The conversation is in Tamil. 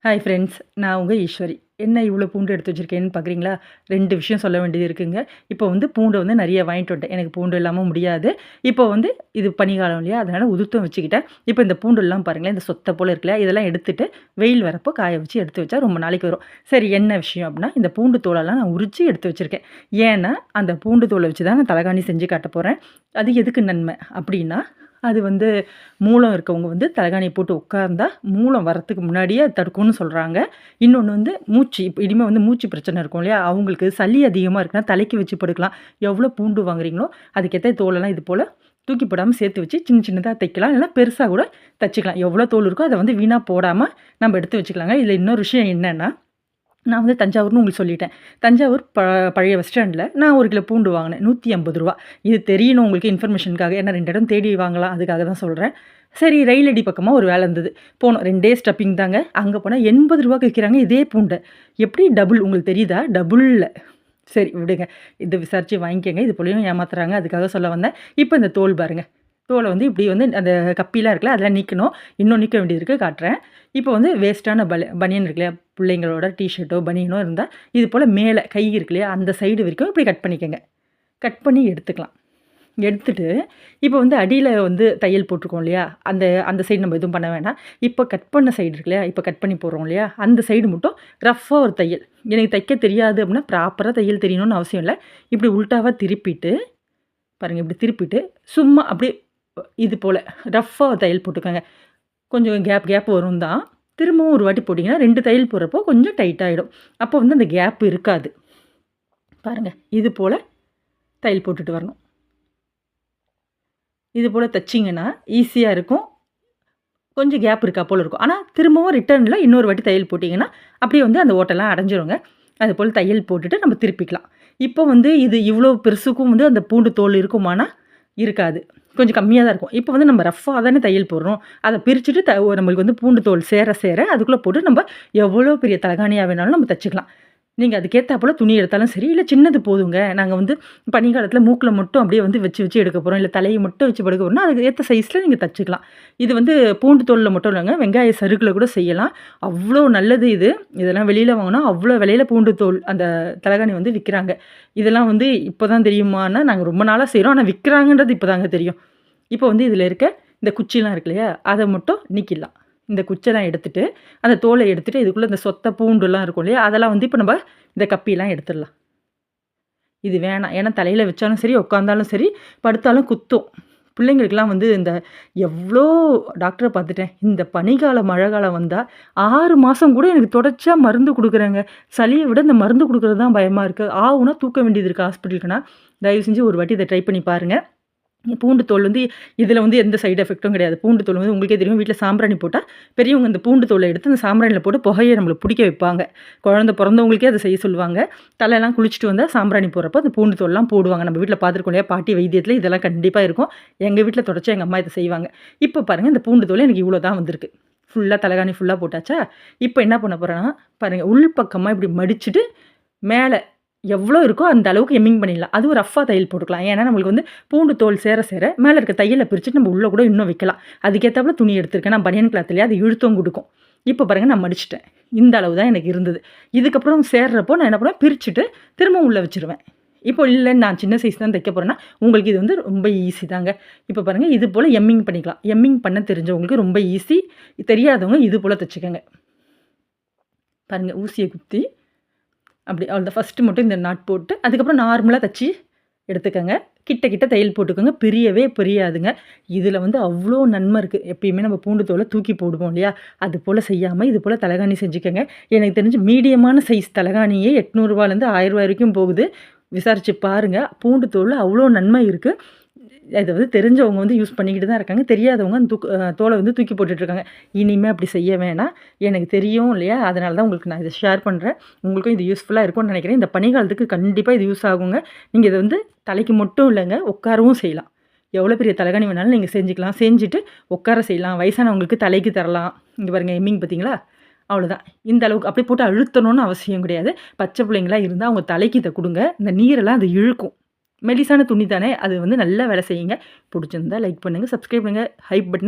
ஹாய் ஃப்ரெண்ட்ஸ், நான் உங்கள் ஈஸ்வரி. என்ன இவ்வளோ பூண்டு எடுத்து வச்சுருக்கேன்னு பார்க்குறீங்களா? 2 விஷயம் சொல்ல வேண்டியது இருக்குங்க. இப்போ பூண்டு நெறைய வாங்கிட்டு வந்துட்டேன். எனக்கு பூண்டு இல்லாம முடியாது. இப்போ இது பனிக்காலம் இல்லையா? அதனால உதுர்த்தும் வச்சுக்கிட்டேன். இப்போ இந்த பூண்டுலாம் பாருங்களேன், இந்த சொத்த போல இருக்குல்ல, இதெல்லாம் எடுத்துட்டு வெயில் வரப்போ காய வச்சு எடுத்து வச்சா ரொம்ப நாளைக்கு வரும். சரி, என்ன விஷயம் அப்படின்னா, இந்த பூண்டு தோலெல்லாம் நான் உரிச்சு எடுத்து வச்சுருக்கேன். ஏன்னா, அந்த பூண்டு தோலை வச்சு தான் நான் தலகாணி செஞ்சு காட்ட போறேன். அது எதுக்கு நன்மை அப்படின்னா, அது மூலம் இருக்கவங்க தலகாணி போட்டு உட்கார்ந்தா, மூலம் வரத்துக்கு முன்னாடியே அது தடுக்கும்னு சொல்றாங்க. இன்னொன்னு மூச்சு இப்ப இனிமே மூச்சு பிரச்சனை இருக்கும் இல்லையா? அவங்களுக்கு சளி அதிகமா இருக்குன்னா, தலைக்கு வச்சு படுக்கலாம். எவ்வளோ பூண்டு வாங்குறீங்களோ, அதுக்கேத்த தோலெல்லாம் இது போல தூக்கி போடாம சேர்த்து வச்சு சின்ன சின்னதா தைக்கலாம். இல்லைனா பெருசா கூட தச்சுக்கலாம். எவ்வளோ தோல் இருக்கோ அத வீணா போடாம நம்ம எடுத்து வச்சுக்கலாங்க. இதுல இன்னொரு விஷயம் என்னன்னா, நான் தஞ்சாவூர்னு உங்களுக்கு சொல்லிட்டேன். தஞ்சாவூர் பழைய பஸ் ஸ்டாண்டில நான் 1 கிலோ பூண்டு வாங்கினேன். ரூ. 150. இது தெரியணும் உங்களுக்கு இன்ஃபர்மேஷனுக்காக. ஏன்னா 2 இடம் தேடி வாங்கலாம். அதுக்காக தான் சொல்றேன். சரி, ரயிலடி பக்கமா ஒரு வேலை இருந்தது. போனோம். 2டே ஸ்டப்பிங் தாங்க. அங்க போனா ரூ. 80 விக்கிறாங்க இதே பூண்ட. எப்படி டபுள் உங்களுக்கு தெரியுதா? டபுள்ல. சரி விடுங்க. இத விசாரிச்சு வாங்கிக்கங்க. இது போலயும் ஏமாத்துறாங்க. அதுக்காக சொல்ல வந்தேன். இப்ப இந்த தோல் பாருங்க. தோல இப்படி அந்த கப்பிலாம் இருக்குல்ல, அதெல்லாம் நீக்கணும். இன்னும் நீக்க வேண்டியது இருக்கு, காட்டுறேன். இப்போ வேஸ்ட்டான பனியன் இருக்கு இல்லையா? பிள்ளைங்களோட டீ-ஷர்ட்டோ, பனியனோ இருந்தா, இது போல மேல கை இருக்கு இல்லையா? அந்த சைடு வரைக்கும் இப்படி கட் பண்ணிக்கங்க. கட் பண்ணி எடுத்துக்கலாம். எடுத்துட்டு, இப்போ அடியில தையல் போட்டிருக்கோம் இல்லையா? அந்த அந்த சைடு நம்ம எதுவும் பண்ண வேண்டாம். இப்போ கட் பண்ண சைடு இருக்கு இல்லையா? இப்போ கட் பண்ணி போடுறோம் இல்லையா? அந்த சைடு மட்டும் ரஃப்பா ஒரு தையல். எனக்கு தைக்க தெரியாது அப்படின்னா, ப்ராப்பரா தையல் தெரியணும்னு அவசியம் இல்ல. இப்படி உல்டாவா திருப்பிட்டு, பாருங்க இப்படி திருப்பிட்டு, சும்மா அப்படியே இது போல ரஃப்பா தையல் போட்டுக்கோங்க. கொஞ்சம் கேப் வரும் தான். திரும்பவும் ஒரு வாட்டி போட்டிங்கன்னா 2 தையல் போடுறப்போ கொஞ்சம் டைட் ஆயிடும். அப்போ அந்த கேப் இருக்காது. பாருங்க, இது போல தையல் போட்டுட்டு வரணும். இது போல தச்சிங்கன்னா ஈஸியா இருக்கும். கொஞ்சம் கேப் இருக்கா போல இருக்கும். ஆனா திரும்பவும் ரிட்டர்ன்ல இன்னொரு வாட்டி தையல் போட்டிங்கன்னா, அப்படியே அந்த ஓட்டெல்லாம் அடைஞ்சிருங்க. அதுபோல தையல் போட்டுட்டு நம்ம திருப்பிக்கலாம். இப்போ இது இவ்வளோ பெருசுக்கும் அந்த பூண்டு தோல் இருக்குமானா, இருக்காது. கொஞ்சம் கம்மியா தான் இருக்கும். இப்போ நம்ம ரஃப்பா தானே தையல் போடுறோம். அத பிரிச்சுட்டு நம்மளுக்கு பூண்டு தோல் சேர சேர அதுக்குள்ள போட்டு நம்ம எவ்வளோ பெரிய தலகாணியா வேணாலும் நம்ம தச்சுக்கலாம். நீங்க அதுக்கேத்தாப்போல துணி எடுத்தாலும் சரி, இல்ல சின்னது போதுங்க. நாங்க பனிக்காலத்துல மூக்குல மட்டும் அப்படியே வச்சு வச்சு எடுக்க போறோம். இல்ல தலைய மட்டும் வச்சு படுக்க போறோம்னா, அதுக்கு ஏத்த சைஸ்ல நீங்க தச்சுக்கலாம். இது பூண்டு தோல்ல மட்டும் இல்லங்க, வெங்காய சருகுல கூட செய்யலாம். அவ்ளோ நல்லது இது. இதெல்லாம் வெளியில வாங்குனா அவ்ளோ விலையில பூண்டு தோல் அந்த தலகாணி விக்கிறாங்க. இதெல்லாம் இப்ப தான் தெரியுமான்னா, நாங்க ரொம்ப நாளா செய்றோம். ஆனா விக்கிறாங்கன்றது இப்ப தாங்க தெரியும். இப்போ இதுல இருக்க இந்த குச்சிலாம் இருக்கு இல்லையா? அத மட்டும் நீக்கிடலாம். இந்த குச்செல்லாம் எடுத்துட்டு, அந்த தோல எடுத்துட்டு, இதுக்குள்ள இந்த சொத்த பூண்டுலாம் இருக்கும் இல்லையா? அதெல்லாம் இப்ப நம்ம இந்த கப்பிலாம் எடுத்துடலாம். இது வேணாம். ஏன்னா தலையில வச்சாலும் சரி, உட்காந்தாலும் சரி, படுத்தாலும் குத்தும். பிள்ளைங்களுக்கெல்லாம் இந்த எவ்ளோ டாக்டர பார்த்துட்டேன். இந்த பனிக்காலம், மழை காலம் வந்தா 6 மாசம் கூட எனக்கு தொடர்ச்சியா மருந்து குடுக்குறேங்க. சளிய விட இந்த மருந்து குடுக்குறது தான் பயமா இருக்கு. ஆவுன்னா தூக்க வேண்டியது இருக்கு ஹாஸ்பிட்டலுக்குன்னா. தயவு செஞ்சு ஒரு வாட்டி இத ட்ரை பண்ணி பாருங்க. பூண்டு தோல் இதில எந்த சைட் எஃபெக்ட்டும் கிடையாது. பூண்டு தோல் உங்களுக்கே தெரியும். வீட்ல சாம்பிராணி போட்டா, பெரியவங்க இந்த பூண்டு தோல எடுத்து அந்த சாம்பிராணியில போட்டு புகைய நம்மளுக்கு பிடிக்க வைப்பாங்க. குழந்தை பொறந்தவங்களுக்கே அத செய்ய சொல்லுவாங்க. தலைலாம் குளிச்சுட்டு வந்தா சாம்பிராணி போடுறப்போ அந்த பூண்டு தோல்லாம் போடுவாங்க. நம்ம வீட்ல பார்த்துருக்கோம் இல்லையா? பாட்டி வைத்தியத்தில இதெல்லாம் கண்டிப்பா இருக்கும். எங்க வீட்ல தொடர்ச்சியா எங்க அம்மா இத செய்வாங்க. இப்ப பாருங்க, இந்த பூண்டு தோல் எனக்கு இவ்வளோ தான் வந்திருக்கு. ஃபுல்லா தலகாணி ஃபுல்லா போட்டாச்சா? இப்ப என்ன பண்ண போறேன்னா, பாருங்க உள் பக்கமா இப்படி மடிச்சுட்டு, மேல எவ்வளோ இருக்கோ அந்த அளவுக்கு எம்மிங் பண்ணிடலாம். அதுவும் ரஃப்பா தையல் போட்டுக்கலாம். ஏன்னா நம்மளுக்கு பூண்டு தோல் சேர சேர மேல இருக்க தையல பிரிச்சுட்டு நம்ம உள்ள கூட இன்னும் வைக்கலாம். அதுக்கேத்தாப்புல துணி எடுத்திருக்கேன். நான் பனியன் கிளாத்லயே அது இழுத்தம் குடுக்கும். இப்ப பாருங்க, நான் மடிச்சுட்டேன். இந்த அளவு தான் எனக்கு இருந்தது. இதுக்கப்புறம் சேர்றப்போ நான் என்ன பண்ணுவேன், பிரிச்சுட்டு திரும்பவும் உள்ள வச்சுருவேன். இப்போ இல்ல நான் சின்ன சைஸ் தான் தைக்க போறேன்னா, உங்களுக்கு இது ரொம்ப ஈஸி தாங்க. இப்ப பாருங்க, இது போல எம்மிங் பண்ணிக்கலாம். எம்மிங் பண்ண தெரிஞ்சவங்களுக்கு ரொம்ப ஈஸி. தெரியாதவங்க இது போல தச்சுக்கங்க. பாருங்க, ஊசிய குத்தி அப்படி அவ்வளோதான். ஃபஸ்ட்டு மட்டும் இந்த நாட் போட்டு, அதுக்கப்புறம் நார்மலா தச்சு எடுத்துக்கங்க. கிட்ட கிட்ட தையல் போட்டுக்கோங்க. பிரியவே பிரியாதுங்க. இதில அவ்ளோ நன்மை இருக்கு. எப்பயுமே நம்ம பூண்டு தோல தூக்கி போடுவோம் இல்லையா? அது போல செய்யாம இது போல தலகாணி செஞ்சுக்கங்க. எனக்கு தெரிஞ்சு மீடியமான சைஸ் தலகாணியே ரூ. 800லேருந்து ரூ. 1000 வரைக்கும் போகுது. விசாரிச்சு பாருங்க. பூண்டு தோல்ல அவ்ளோ நன்மை இருக்கு. இத தெரிஞ்சவங்க யூஸ் பண்ணிக்கிட்டு தான் இருக்காங்க. தெரியாதவங்க அந்த தோல தூக்கி போட்டுட்ருக்காங்க. இனிமே அப்படி செய்ய வேணாம். எனக்கு தெரியும் இல்லையா? அதனால தான் உங்களுக்கு நான் இத ஷேர் பண்றேன். உங்களுக்கும் இது யூஸ்ஃபுல்லா இருக்கும்னு நினைக்கிறேன். இந்த பனிக்காலத்துக்கு கண்டிப்பா இது யூஸ் ஆகுங்க. நீங்க இத தலைக்கு மட்டும் இல்லங்க, உட்காரவும் செய்யலாம். எவ்வளோ பெரிய தலகாணி வேணாலும் நீங்க செஞ்சுக்கலாம். செஞ்சுட்டு உட்கார செய்யலாம். வயசானவங்களுக்கு தலைக்கு தரலாம். இங்க பாருங்க, எம்மிங் பார்த்தீங்களா? அவ்வளோதான். இந்த அளவுக்கு அப்படியே போட்டு அழுத்தணும்னு அவசியம் கிடையாது. பச்சை பிள்ளைங்களா இருந்தா அவங்க தலைக்கு இத குடுங்க. இந்த நீரெல்லாம் அது இழுக்கும். மெலிசான துணி தானே, அது நல்லா வேலை செய்யுங்க. புடிச்சிருந்தா லைக் பண்ணுங்க, சப்ஸ்கிரைப் பண்ணுங்க, ஹைப் பட்டன